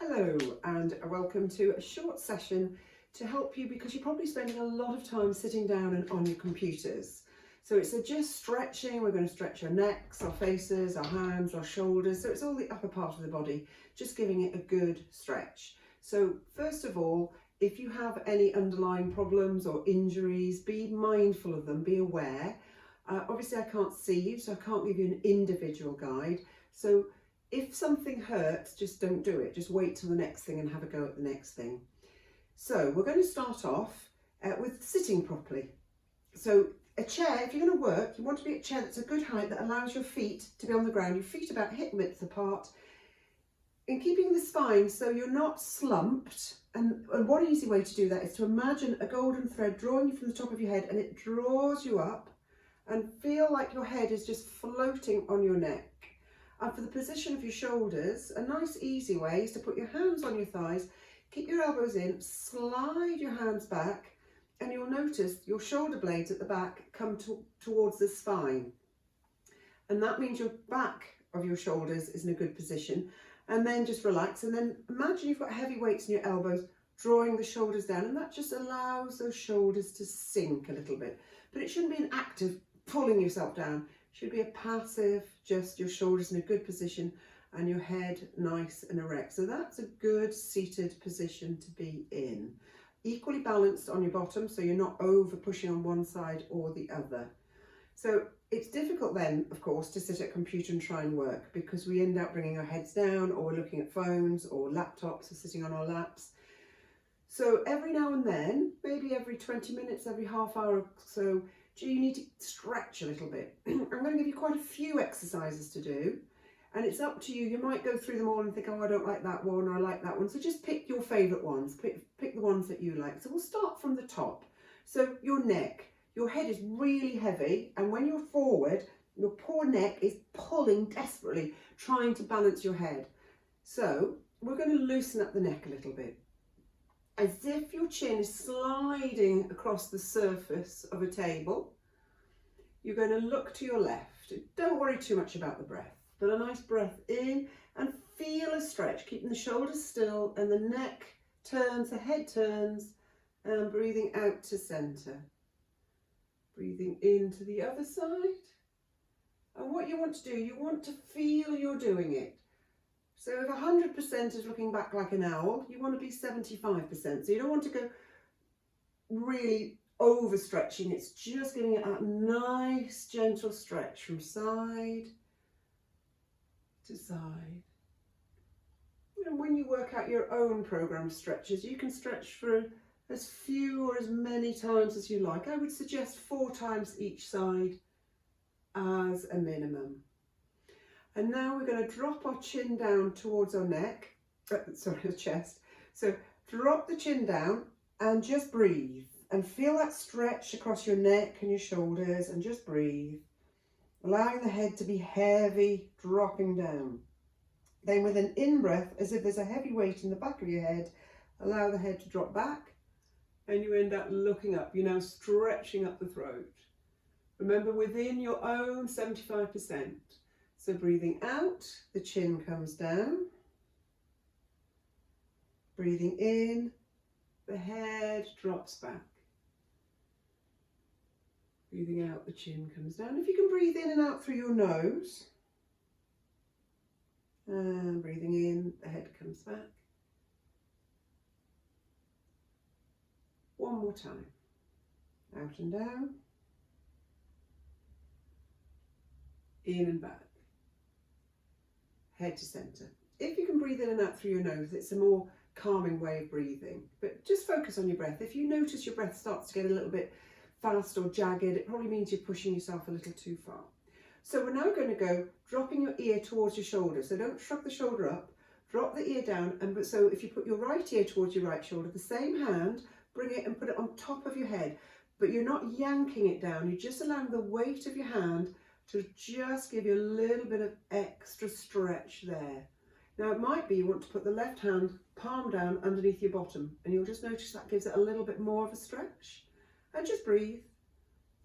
Hello and welcome to a short session to help you because you're probably spending a lot of time sitting down and on your computers. So it's just stretching. We're going to stretch our necks, our faces, our hands, our shoulders. So it's all the upper part of the body, just giving it a good stretch. So first of all, if you have any underlying problems or injuries, be mindful of them, be aware. Obviously I can't see you, so I can't give you an individual guide. So if something hurts, just don't do it. Just wait till the next thing and have a go at the next thing. So we're going to start off with sitting properly. So a chair, if you're going to work, you want to be a chair that's a good height that allows your feet to be on the ground, your feet about hip width apart, and keeping the spine so you're not slumped. And one easy way to do that is to imagine a golden thread drawing you from the top of your head, and it draws you up, and feel like your head is just floating on your neck. And for the position of your shoulders, a nice easy way is to put your hands on your thighs, keep your elbows in, slide your hands back, and you'll notice your shoulder blades at the back come towards the spine. And that means your back of your shoulders is in a good position. And then just relax, and then imagine you've got heavy weights in your elbows, drawing the shoulders down, and that just allows those shoulders to sink a little bit. But it shouldn't be an active pulling yourself down. Should be a passive, just your shoulders in a good position and your head nice and erect. So that's a good seated position to be in. Equally balanced on your bottom, so you're not over pushing on one side or the other. So it's difficult then, of course, to sit at a computer and try and work because we end up bringing our heads down, or we're looking at phones or laptops or sitting on our laps. So every now and then, maybe every 20 minutes, every half hour or so, you need to stretch a little bit. I'm going to give you quite a few exercises to do, and it's up to you. You might go through them all and think, oh, I don't like that one, or I like that one. So just pick your favourite ones, pick the ones that you like. So we'll start from the top. So your neck, your head is really heavy, and when you're forward, your poor neck is pulling desperately, trying to balance your head. So we're going to loosen up the neck a little bit, as if your chin is sliding across the surface of a table. You're going to look to your left. Don't worry too much about the breath, but a nice breath in and feel a stretch, keeping the shoulders still and the neck turns, the head turns, and breathing out to centre. Breathing into the other side. And what you want to do, you want to feel you're doing it. So if 100% is looking back like an owl, you want to be 75%. So you don't want to go really overstretching. It's just giving it a nice gentle stretch from side to side. And when you work out your own program stretches, you can stretch for as few or as many times as you like. I would suggest 4 times each side as a minimum. And now we're going to drop our chin down towards our neck, the chest. So drop the chin down and just breathe and feel that stretch across your neck and your shoulders, and just breathe, allowing the head to be heavy, dropping down. Then with an in-breath, as if there's a heavy weight in the back of your head, allow the head to drop back, and you end up looking up. You're now stretching up the throat. Remember, within your own 75%. So breathing out, the chin comes down. Breathing in, the head drops back. Breathing out, the chin comes down. If you can breathe in and out through your nose. And breathing in, the head comes back. One more time. Out and down. In and back. Head to centre. If you can breathe in and out through your nose, it's a more calming way of breathing. But just focus on your breath. If you notice your breath starts to get a little bit fast or jagged, it probably means you're pushing yourself a little too far. So we're now going to go dropping your ear towards your shoulder. So don't shrug the shoulder up, drop the ear down. And so if you put your right ear towards your right shoulder, the same hand, bring it and put it on top of your head. But you're not yanking it down. You're just allowing the weight of your hand to just give you a little bit of extra stretch there. Now it might be you want to put the left hand palm down underneath your bottom, and you'll just notice that gives it a little bit more of a stretch. And just breathe,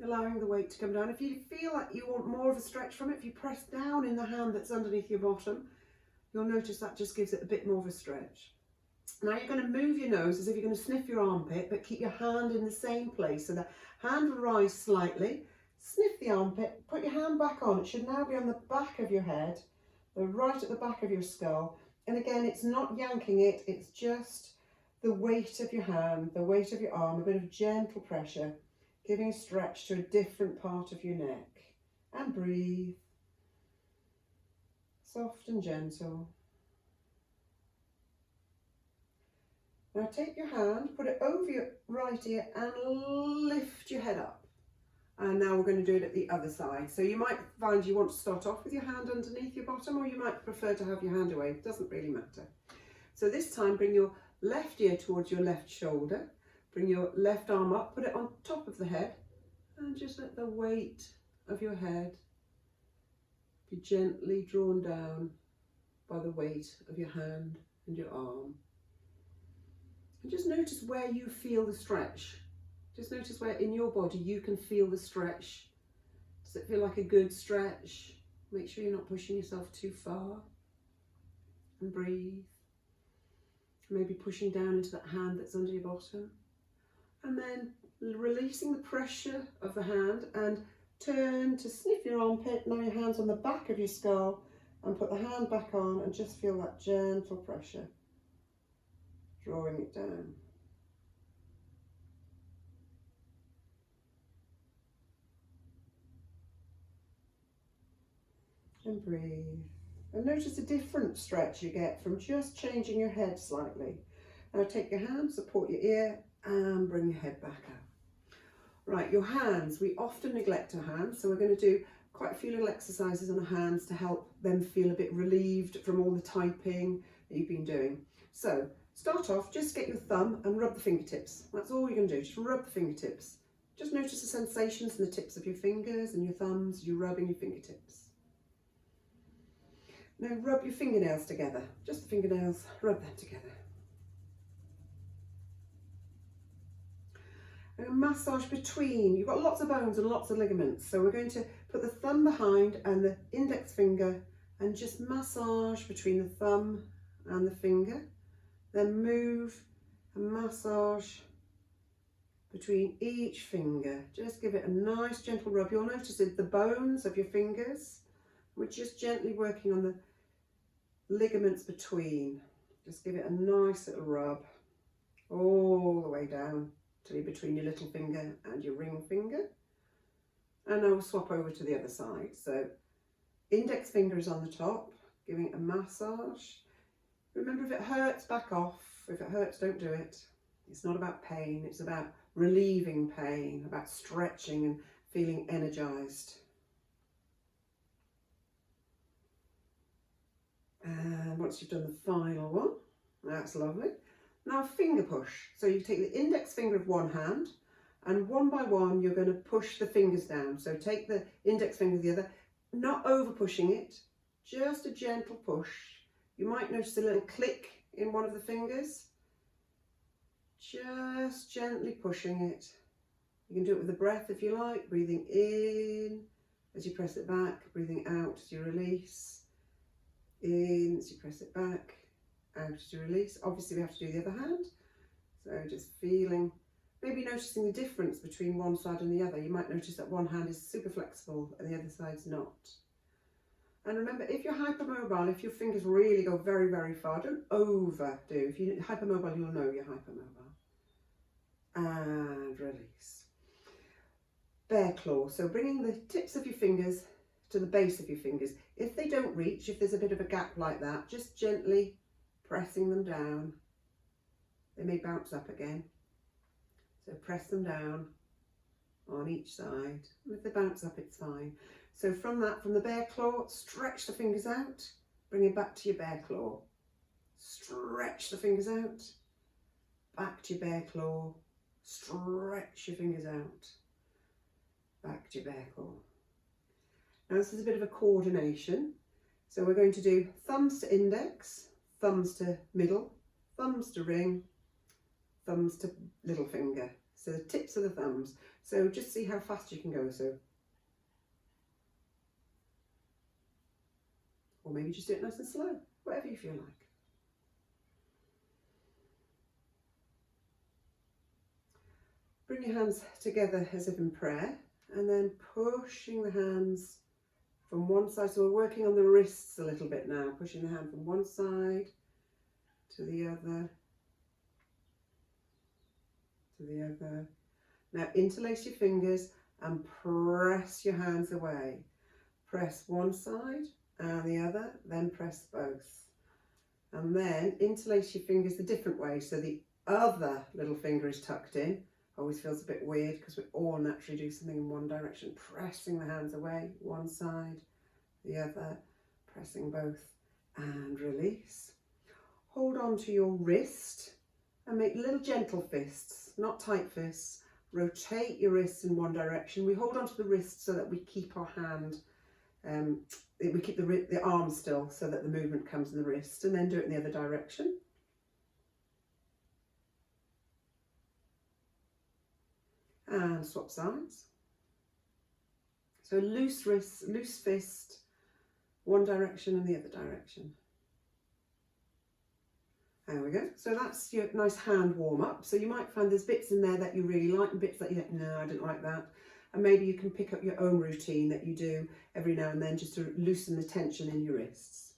allowing the weight to come down. If you feel like you want more of a stretch from it, if you press down in the hand that's underneath your bottom, you'll notice that just gives it a bit more of a stretch. Now you're going to move your nose as if you're going to sniff your armpit, but keep your hand in the same place. So the hand will rise slightly, sniff the armpit, put your hand back on. It should now be on the back of your head, right at the back of your skull. And again, it's not yanking it, it's just the weight of your hand, the weight of your arm, a bit of gentle pressure, giving a stretch to a different part of your neck. And breathe. Soft and gentle. Now take your hand, put it over your right ear and lift your head up. And now we're going to do it at the other side. So you might find you want to start off with your hand underneath your bottom, or you might prefer to have your hand away. It doesn't really matter. So this time bring your left ear towards your left shoulder. Bring your left arm up, put it on top of the head, and just let the weight of your head be gently drawn down by the weight of your hand and your arm. And just notice where you feel the stretch. Just notice where in your body you can feel the stretch. Does it feel like a good stretch? Make sure you're not pushing yourself too far. And breathe. Maybe pushing down into that hand that's under your bottom. And then releasing the pressure of the hand and turn to sniff your armpit. Now your hand's on the back of your skull and put the hand back on and just feel that gentle pressure. Drawing it down. And breathe. And notice the different stretch you get from just changing your head slightly. Now take your hand, support your ear, and bring your head back up. Right, your hands. We often neglect our hands, so we're going to do quite a few little exercises on the hands to help them feel a bit relieved from all the typing that you've been doing. So start off, just get your thumb and rub the fingertips. That's all you're going to do, just rub the fingertips. Just notice the sensations in the tips of your fingers and your thumbs, you're rubbing your fingertips. Now rub your fingernails together, just the fingernails, rub them together. And massage between, you've got lots of bones and lots of ligaments, so we're going to put the thumb behind and the index finger and just massage between the thumb and the finger. Then move and massage between each finger. Just give it a nice gentle rub. You'll notice the bones of your fingers. We're just gently working on the ligaments between. Just give it a nice little rub all the way down till between your little finger and your ring finger. And I will swap over to the other side. So index finger is on the top, giving it a massage. Remember, if it hurts, back off. If it hurts, don't do it. It's not about pain, it's about relieving pain, about stretching and feeling energized. And once you've done the final one, that's lovely. Now finger push. So you take the index finger of one hand and one by one you're going to push the fingers down. So take the index finger of the other, not over pushing it, just a gentle push. You might notice a little click in one of the fingers. Just gently pushing it. You can do it with the breath if you like, breathing in as you press it back, breathing out as you release. In as you press it back, out as you release. Obviously we have to do the other hand, so just feeling, maybe noticing the difference between one side and the other. You might notice that one hand is super flexible and the other side's not. And remember, if you're hypermobile, if your fingers really go very, very far, don't overdo. If you're hypermobile, you'll know you're hypermobile. And release. Bear claw, so bringing the tips of your fingers to the base of your fingers. If they don't reach, if there's a bit of a gap like that, just gently pressing them down. They may bounce up again. So press them down on each side. And if they bounce up, it's fine. So from the bear claw, stretch the fingers out, bring it back to your bear claw. Stretch the fingers out, back to your bear claw. Stretch your fingers out, back to your bear claw. Now this is a bit of a coordination. So we're going to do thumbs to index, thumbs to middle, thumbs to ring, thumbs to little finger. So the tips of the thumbs. So just see how fast you can go. So, or maybe just do it nice and slow. whatever you feel like. Bring your hands together as if in prayer, and then pushing the hands from one side. So we're working on the wrists a little bit now, pushing the hand from one side to the other, to the other. Now interlace your fingers and press your hands away. Press one side and the other, then press both. And then interlace your fingers the different way, so the other little finger is tucked in. Always feels a bit weird because we all naturally do something in one direction. Pressing the hands away, one side, the other, pressing both, and release. Hold on to your wrist and make little gentle fists, not tight fists. Rotate your wrists in one direction. We hold on to the wrist so that we keep our hand, we keep the arm still so that the movement comes in the wrist, and then do it in the other direction. And swap sides. So loose wrist, loose fist, one direction and the other direction. There we go. So that's your nice hand warm up. So you might find there's bits in there that you really like and bits that you think, no, I didn't like that. And maybe you can pick up your own routine that you do every now and then just to loosen the tension in your wrists.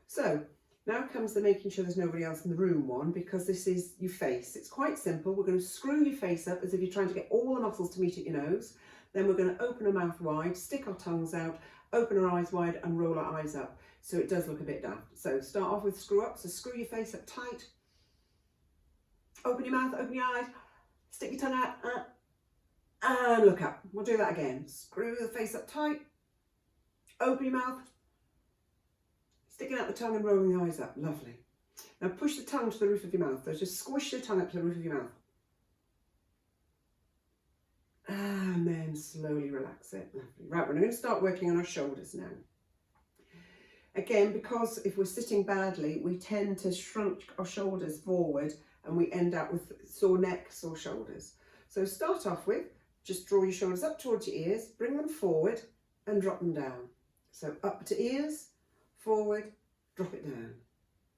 So now comes the making sure there's nobody else in the room one, because this is your face. It's quite simple. We're going to screw your face up as if you're trying to get all the muscles to meet at your nose. Then we're going to open our mouth wide, stick our tongues out, open our eyes wide and roll our eyes up. So it does look a bit daft. So start off with screw up. So screw your face up tight. Open your mouth, open your eyes, stick your tongue out and look up. We'll do that again. Screw the face up tight. Open your mouth. Sticking out the tongue and rolling the eyes up. Lovely. Now push the tongue to the roof of your mouth. So just squish your tongue up to the roof of your mouth. And then slowly relax it. Lovely. Right, we're going to start working on our shoulders now. Again, because if we're sitting badly, we tend to shrunk our shoulders forward and we end up with sore neck, sore shoulders. So start off with, just draw your shoulders up towards your ears, bring them forward and drop them down. So up to ears, forward, drop it down.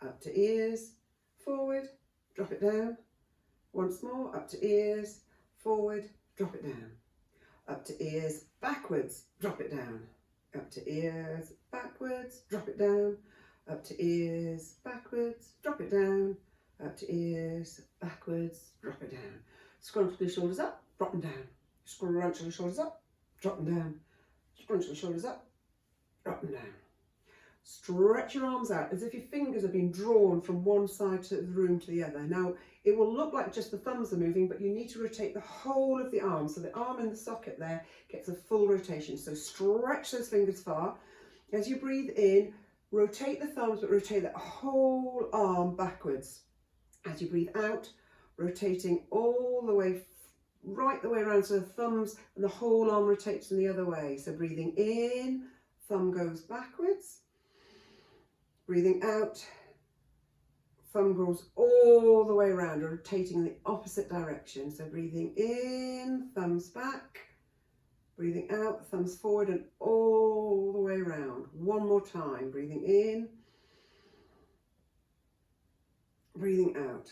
Up to ears, forward, drop it down. Once more, up to ears, forward, drop it down. Up to ears, backwards, drop it down. Up to ears, backwards, drop it down. Up to ears, backwards, drop it down. Up to ears, backwards, drop it down. Scrunch the shoulders up, drop them down. Scrunch the shoulders up, drop them down. Scrunch the shoulders up, drop them down. Stretch your arms out as if your fingers have been drawn from one side of the room to the other. Now, it will look like just the thumbs are moving, but you need to rotate the whole of the arm. So the arm in the socket there gets a full rotation. So stretch those fingers far. As you breathe in, rotate the thumbs, but rotate that whole arm backwards. As you breathe out, rotating all the way, right the way around, so the thumbs and the whole arm rotates in the other way. So breathing in, thumb goes backwards. Breathing out, thumb goes all the way around, rotating in the opposite direction. So breathing in, thumbs back. Breathing out, thumbs forward and all the way around. One more time. Breathing in. Breathing out.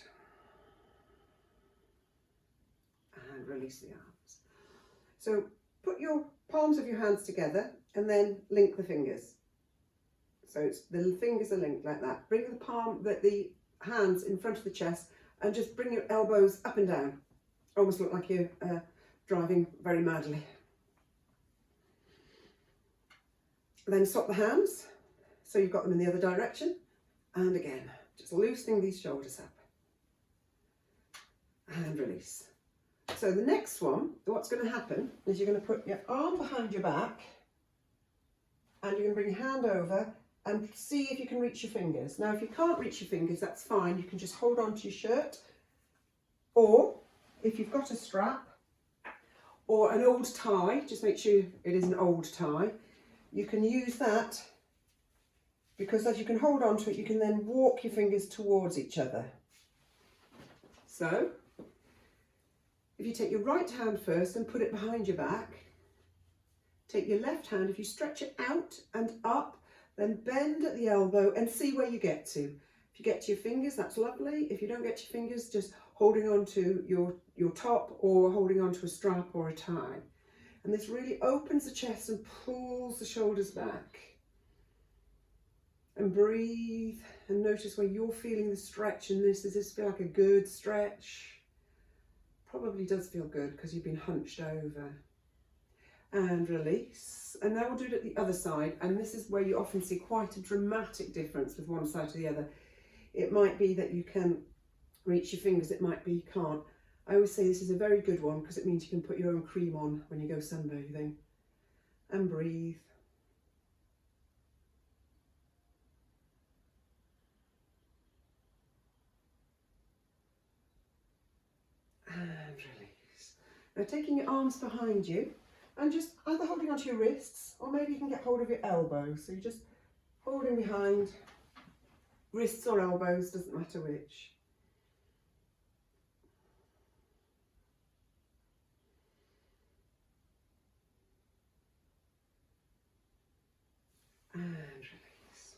And release the arms. So put your palms of your hands together and then link the fingers. So it's, the fingers are linked like that. Bring the hands in front of the chest and just bring your elbows up and down. Almost look like you're driving very madly. Then swap the hands. So you've got them in the other direction. And again, just loosening these shoulders up. And release. So the next one, what's going to happen is you're going to put your arm behind your back and you're going to bring your hand over and see if you can reach your fingers. Now, if you can't reach your fingers, that's fine. You can just hold on to your shirt, or if you've got a strap or an old tie, just make sure it is an old tie, you can use that, because as you can hold on to it, you can then walk your fingers towards each other. So, if you take your right hand first and put it behind your back, take your left hand, if you stretch it out and up, Then bend at the elbow and see where you get to. If you get to your fingers, that's lovely. If you don't get to your fingers, just holding on to your top or holding on to a strap or a tie. And this really opens the chest and pulls the shoulders back. And breathe and notice where you're feeling the stretch in this. Does this feel like a good stretch? Probably does feel good because you've been hunched over. And release. And now we'll do it at the other side. And this is where you often see quite a dramatic difference with one side to the other. It might be that you can reach your fingers, it might be you can't. I always say this is a very good one because it means you can put your own cream on when you go sunbathing. And breathe. And release. Now taking your arms behind you and just either holding onto your wrists or maybe you can get hold of your elbows. So you're just holding behind, wrists or elbows, doesn't matter which. And release.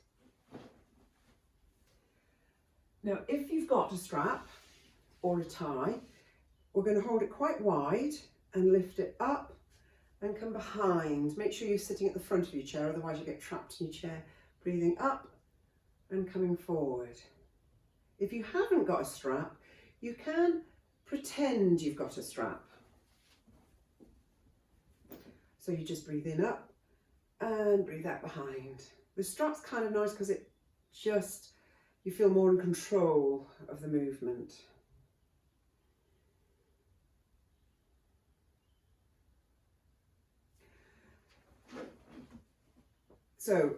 Now if you've got a strap or a tie, we're going to hold it quite wide and lift it up and come behind. Make sure you're sitting at the front of your chair, otherwise you get trapped in your chair. Breathing up and coming forward. If you haven't got a strap, you can pretend you've got a strap. So you just breathe in up and breathe out behind. The strap's kind of nice because it just, you feel more in control of the movement. So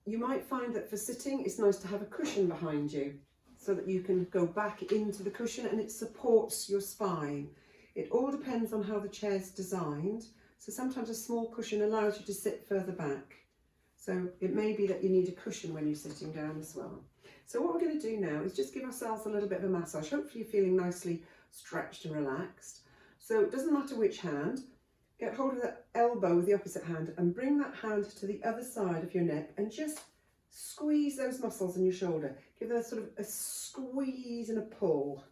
you might find that for sitting, it's nice to have a cushion behind you so that you can go back into the cushion and it supports your spine. It all depends on how the chair's designed. So sometimes a small cushion allows you to sit further back. So it may be that you need a cushion when you're sitting down as well. So what we're going to do now is just give ourselves a little bit of a massage. Hopefully you're feeling nicely stretched and relaxed. So it doesn't matter which hand. Get hold of the elbow with the opposite hand and bring that hand to the other side of your neck and just squeeze those muscles in your shoulder. Give them sort of a squeeze and a pull.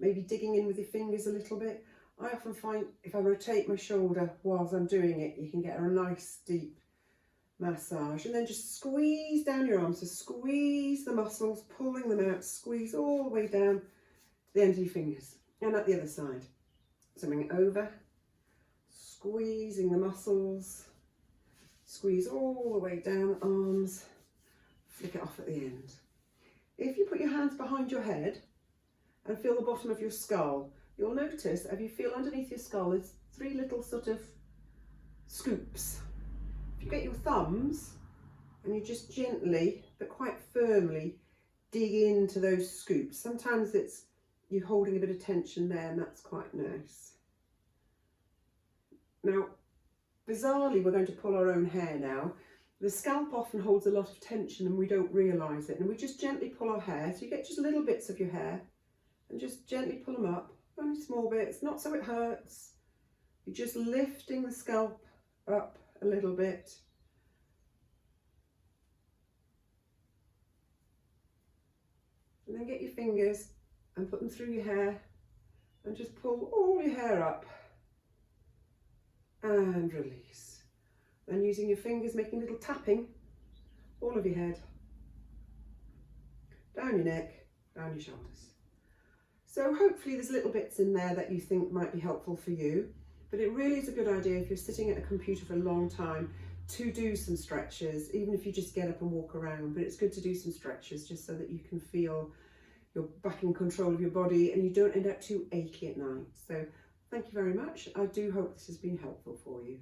Maybe digging in with your fingers a little bit. I often find if I rotate my shoulder whilst I'm doing it, you can get a nice deep massage. And then just squeeze down your arms. So squeeze the muscles, pulling them out, squeeze all the way down to the end of your fingers. And at the other side. So bring it over, squeezing the muscles, squeeze all the way down the arms, flick it off at the end. If you put your hands behind your head and feel the bottom of your skull, you'll notice if you feel underneath your skull, there's three little sort of scoops. If you get your thumbs and you just gently but quite firmly dig into those scoops, sometimes it's you're holding a bit of tension there and that's quite nice. Now, bizarrely, we're going to pull our own hair now. The scalp often holds a lot of tension and we don't realise it. And we just gently pull our hair. So you get just little bits of your hair and just gently pull them up. Only small bits, not so it hurts. You're just lifting the scalp up a little bit. And then get your fingers and put them through your hair and just pull all your hair up and release. And using your fingers, making a little tapping all of your head, down your neck, down your shoulders. So hopefully there's little bits in there that you think might be helpful for you, but it really is a good idea if you're sitting at a computer for a long time to do some stretches, even if you just get up and walk around. But it's good to do some stretches just so that you can feel you're back in control of your body and you don't end up too achy at night. So thank you very much. I do hope this has been helpful for you.